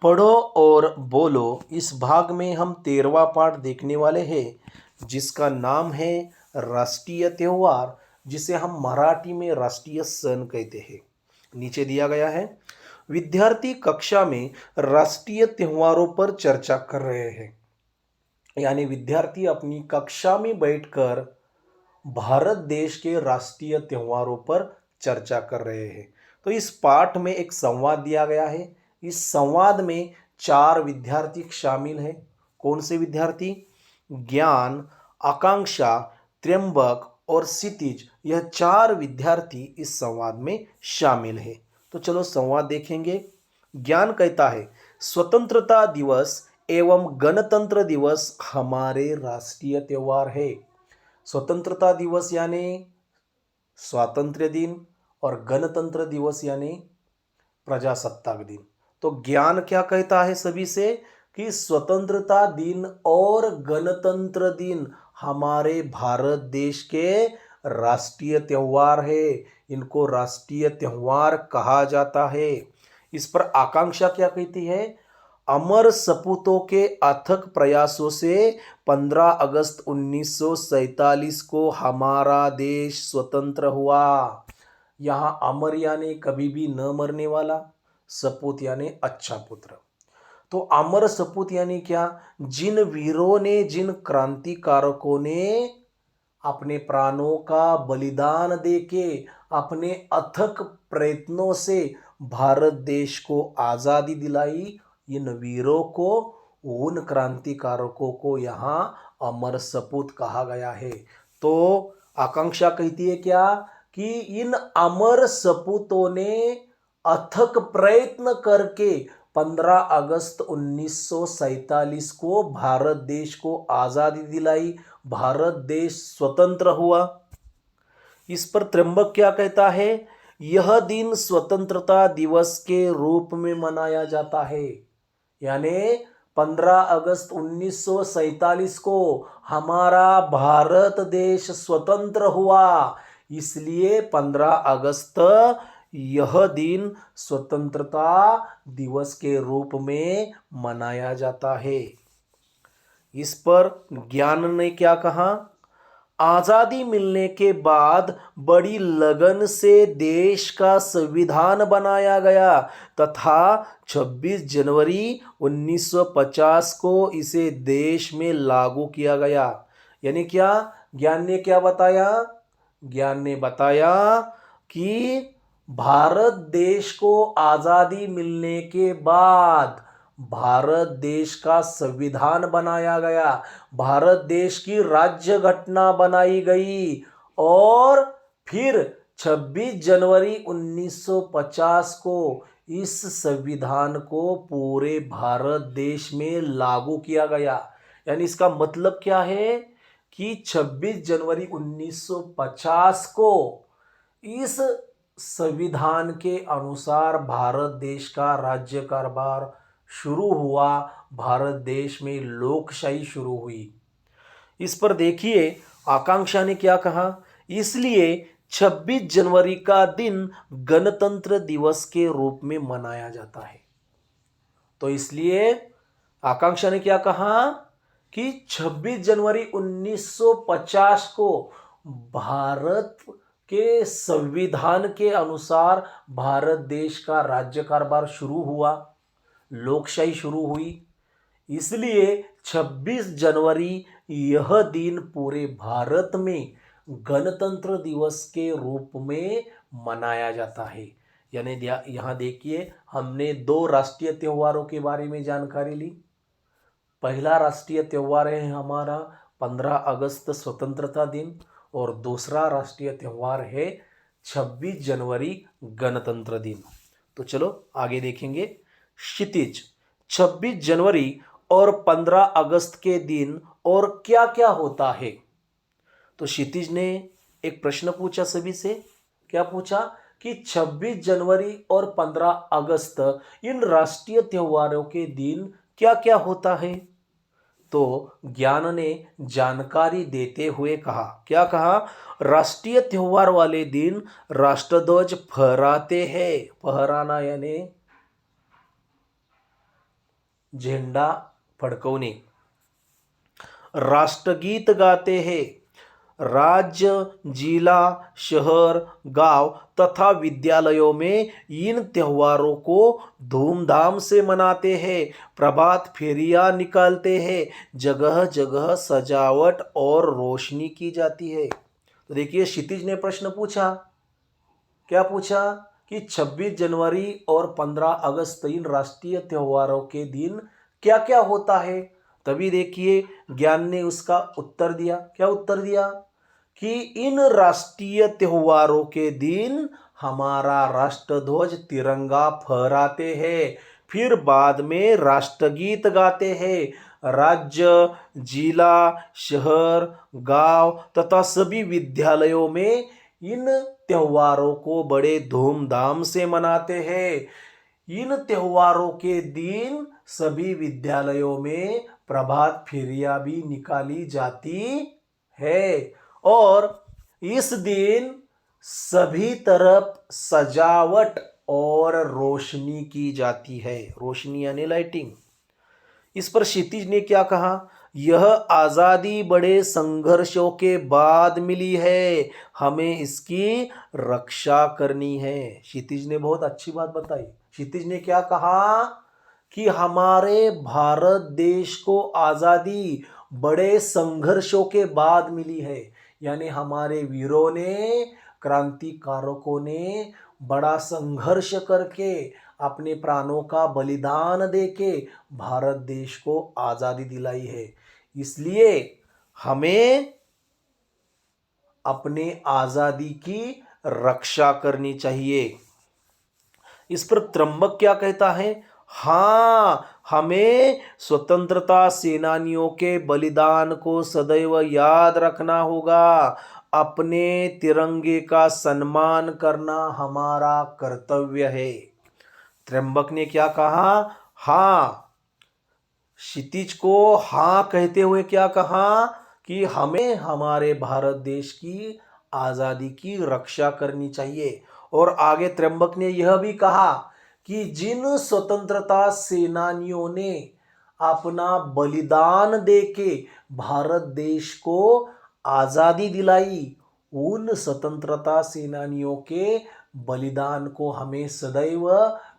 पढ़ो और बोलो इस भाग में हम 13वां पाठ देखने वाले हैं जिसका नाम है राष्ट्रीय त्योहार, जिसे हम मराठी में राष्ट्रीय सण कहते हैं। नीचे दिया गया है, विद्यार्थी कक्षा में राष्ट्रीय त्योहारों पर चर्चा कर रहे हैं। यानी विद्यार्थी अपनी कक्षा में बैठकर भारत देश के राष्ट्रीय त्योहारों पर चर्चा कर रहे हैं। तो इस पाठ में एक संवाद दिया गया है। इस संवाद में 4 विद्यार्थी शामिल हैं। कौन से विद्यार्थी? ज्ञान, आकांक्षा, त्र्यंबक और क्षितिज, यह 4 विद्यार्थी इस संवाद में शामिल हैं। तो चलो संवाद देखेंगे। ज्ञान कहता है, स्वतंत्रता दिवस एवं गणतंत्र दिवस हमारे राष्ट्रीय त्योहार है। स्वतंत्रता दिवस यानी स्वातंत्र्य दिन और गणतंत्र दिवस यानी प्रजासत्ताक दिन। तो ज्ञान क्या कहता है सभी से कि स्वतंत्रता दिन और गणतंत्र दिन हमारे भारत देश के राष्ट्रीय त्योहार है। इनको राष्ट्रीय त्योहार कहा जाता है। इस पर आकांक्षा क्या कहती है? अमर सपूतों के अथक प्रयासों से 15 अगस्त 1947 को हमारा देश स्वतंत्र हुआ। यहाँ अमर यानी कभी भी न मरने वाला, सपूत यानी अच्छा पुत्र। तो अमर सपूत यानी क्या? जिन वीरों ने, जिन क्रांतिकारकों ने अपने प्राणों का बलिदान देके अपने अथक प्रयत्नों से भारत देश को आज़ादी दिलाई, इन वीरों को, उन क्रांतिकारकों को यहाँ अमर सपूत कहा गया है। तो आकांक्षा कहती है क्या कि इन अमर सपूतों ने अथक प्रयत्न करके 15 अगस्त 1947 को भारत देश को आज़ादी दिलाई, भारत देश स्वतंत्र हुआ। इस पर त्र्यंबक क्या कहता है? यह दिन स्वतंत्रता दिवस के रूप में मनाया जाता है। यानी 15 अगस्त 1947 को हमारा भारत देश स्वतंत्र हुआ, इसलिए 15 अगस्त यह दिन स्वतंत्रता दिवस के रूप में मनाया जाता है। इस पर ज्ञान ने क्या कहा? आज़ादी मिलने के बाद बड़ी लगन से देश का संविधान बनाया गया तथा 26 जनवरी 1950 को इसे देश में लागू किया गया। यानी क्या ज्ञान ने क्या बताया? ज्ञान ने बताया कि भारत देश को आज़ादी मिलने के बाद भारत देश का संविधान बनाया गया, भारत देश की राज्य घटना बनाई गई और फिर 26 जनवरी 1950 को इस संविधान को पूरे भारत देश में लागू किया गया। यानी इसका मतलब क्या है कि 26 जनवरी 1950 को इस संविधान के अनुसार भारत देश का राज्य कारभार शुरू हुआ, भारत देश में लोकशाही शुरू हुई। इस पर देखिए आकांक्षा ने क्या कहा? इसलिए 26 जनवरी का दिन गणतंत्र दिवस के रूप में मनाया जाता है। तो इसलिए आकांक्षा ने क्या कहा कि 26 जनवरी 1950 को भारत के संविधान के अनुसार भारत देश का राज्य कारभार शुरू हुआ, लोकशाही शुरू हुई, इसलिए 26 जनवरी यह दिन पूरे भारत में गणतंत्र दिवस के रूप में मनाया जाता है। यानी यहाँ देखिए हमने 2 राष्ट्रीय त्योहारों के बारे में जानकारी ली। पहला राष्ट्रीय त्योहार है हमारा 15 अगस्त स्वतंत्रता दिन और दूसरा राष्ट्रीय त्योहार है 26 जनवरी गणतंत्र दिन। तो चलो आगे देखेंगे। क्षितिज, 26 जनवरी और 15 अगस्त के दिन और क्या क्या होता है? तो क्षितिज ने एक प्रश्न पूछा सभी से। क्या पूछा कि 26 जनवरी और 15 अगस्त इन राष्ट्रीय त्योहारों के दिन क्या क्या होता है? तो ज्ञान ने जानकारी देते हुए कहा, क्या कहा? राष्ट्रीय त्योहार वाले दिन राष्ट्रध्वज फहराते हैं। फहराना यानी झेंडा फडकवणे, राष्ट्रगीत गाते हैं, राज्य, जिला, शहर, गांव तथा विद्यालयों में इन त्योहारों को धूमधाम से मनाते हैं, प्रभात फेरियां निकालते हैं, जगह जगह सजावट और रोशनी की जाती है। तो देखिए क्षितिज ने प्रश्न पूछा, क्या पूछा कि 26 जनवरी और 15 अगस्त इन राष्ट्रीय त्योहारों के दिन क्या क्या होता है। तभी देखिए ज्ञान ने उसका उत्तर दिया, क्या उत्तर दिया कि इन राष्ट्रीय त्योहारों के दिन हमारा राष्ट्रध्वज तिरंगा फहराते हैं, फिर बाद में राष्ट्रगीत गाते हैं, राज्य, जिला, शहर, गांव तथा सभी विद्यालयों में इन त्योहारों को बड़े धूमधाम से मनाते हैं। इन त्योहारों के दिन सभी विद्यालयों में प्रभात फेरियां भी निकाली जाती है और इस दिन सभी तरफ सजावट और रोशनी की जाती है। रोशनी यानी लाइटिंग। इस पर क्षितिज ने क्या कहा, यह आज़ादी बड़े संघर्षों के बाद मिली है, हमें इसकी रक्षा करनी है। क्षितिज ने बहुत अच्छी बात बताई। क्षितिज ने क्या कहा कि हमारे भारत देश को आज़ादी बड़े संघर्षों के बाद मिली है, यानी हमारे वीरों ने, क्रांतिकारकों ने बड़ा संघर्ष करके अपने प्राणों का बलिदान देके भारत देश को आज़ादी दिलाई है। इसलिए हमें अपने आज़ादी की रक्षा करनी चाहिए। इस पर त्र्यंबक क्या कहता है, हाँ, हमें स्वतंत्रता सेनानियों के बलिदान को सदैव याद रखना होगा, अपने तिरंगे का सम्मान करना हमारा कर्तव्य है। त्र्यंबक ने क्या कहा, हाँ, क्षितिज को हाँ कहते हुए क्या कहा कि हमें हमारे भारत देश की आज़ादी की रक्षा करनी चाहिए। और आगे त्र्यंबक ने यह भी कहा कि जिन स्वतंत्रता सेनानियों ने अपना बलिदान देके भारत देश को आज़ादी दिलाई, उन स्वतंत्रता सेनानियों के बलिदान को हमें सदैव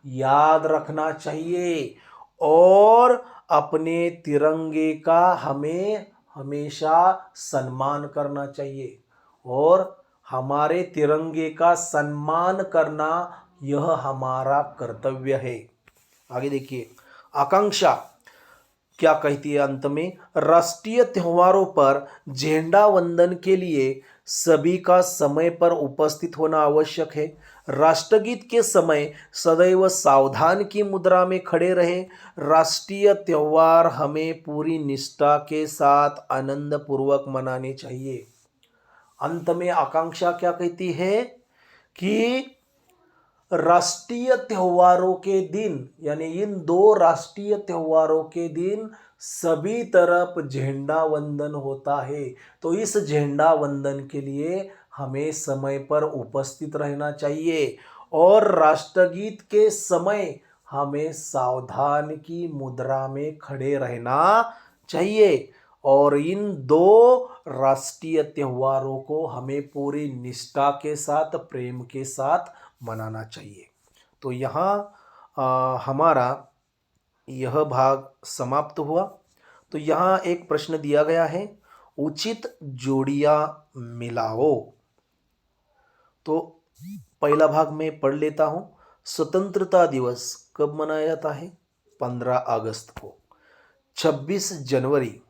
याद रखना चाहिए और अपने तिरंगे का हमें हमेशा सम्मान करना चाहिए। और हमारे तिरंगे का सम्मान करना यह हमारा कर्तव्य है। आगे देखिए आकांक्षा क्या कहती है अंत में, राष्ट्रीय त्योहारों पर झंडा वंदन के लिए सभी का समय पर उपस्थित होना आवश्यक है। राष्ट्रगीत के समय सदैव सावधान की मुद्रा में खड़े रहें। राष्ट्रीय त्योहार हमें पूरी निष्ठा के साथ आनंद पूर्वक मनाने चाहिए। अंत में आकांक्षा क्या कहती है कि राष्ट्रीय त्योहारों के दिन, यानी इन दो राष्ट्रीय त्योहारों के दिन सभी तरफ झंडा वंदन होता है, तो इस झंडा वंदन के लिए हमें समय पर उपस्थित रहना चाहिए और राष्ट्रगीत के समय हमें सावधान की मुद्रा में खड़े रहना चाहिए और इन दो राष्ट्रीय त्योहारों को हमें पूरी निष्ठा के साथ, प्रेम के साथ मनाना चाहिए। तो यहाँ हमारा यह भाग समाप्त हुआ। तो यहाँ एक प्रश्न दिया गया है, उचित जोड़ियां मिलाओ। तो पहला भाग में पढ़ लेता हूं। स्वतंत्रता दिवस कब मनाया जाता है? 15 अगस्त को। 26 जनवरी,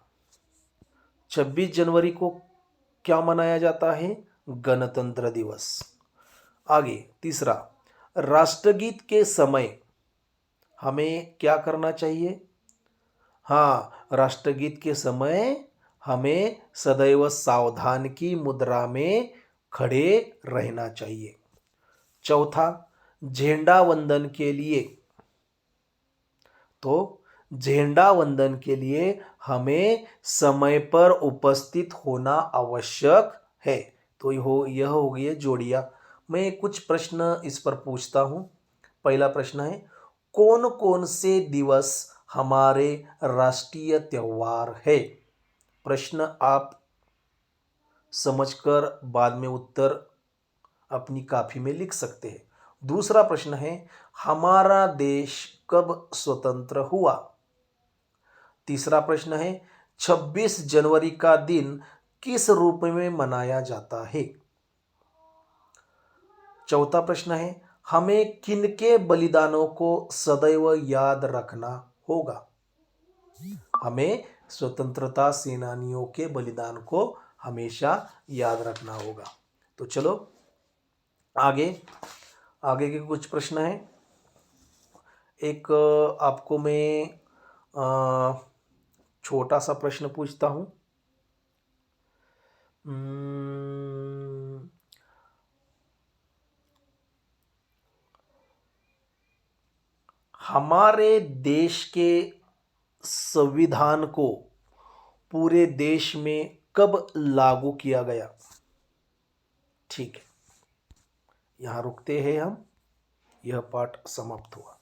26 जनवरी को क्या मनाया जाता है? गणतंत्र दिवस। आगे तीसरा, राष्ट्रगीत के समय हमें क्या करना चाहिए? हाँ, राष्ट्रगीत के समय हमें सदैव सावधान की मुद्रा में खड़े रहना चाहिए। चौथा, झंडा वंदन के लिए, तो झंडा वंदन के लिए हमें समय पर उपस्थित होना आवश्यक है। तो यह हो गई जोड़ियां। मैं कुछ प्रश्न इस पर पूछता हूं। पहला प्रश्न है, कौन कौन से दिवस हमारे राष्ट्रीय त्योहार है। प्रश्न आप समझकर बाद में उत्तर अपनी कॉपी में लिख सकते हैं। दूसरा प्रश्न है, हमारा देश कब स्वतंत्र हुआ? तीसरा प्रश्न है, 26 जनवरी का दिन किस रूप में मनाया जाता है? चौथा प्रश्न है, हमें किनके बलिदानों को सदैव याद रखना होगा? हमें स्वतंत्रता सेनानियों के बलिदान को हमेशा याद रखना होगा। तो चलो आगे के कुछ प्रश्न हैं। एक आपको मैं छोटा सा प्रश्न पूछता हूं। हमारे देश के संविधान को पूरे देश में कब लागू किया गया? ठीक है, यहाँ रुकते हैं हम। यह पाठ समाप्त हुआ।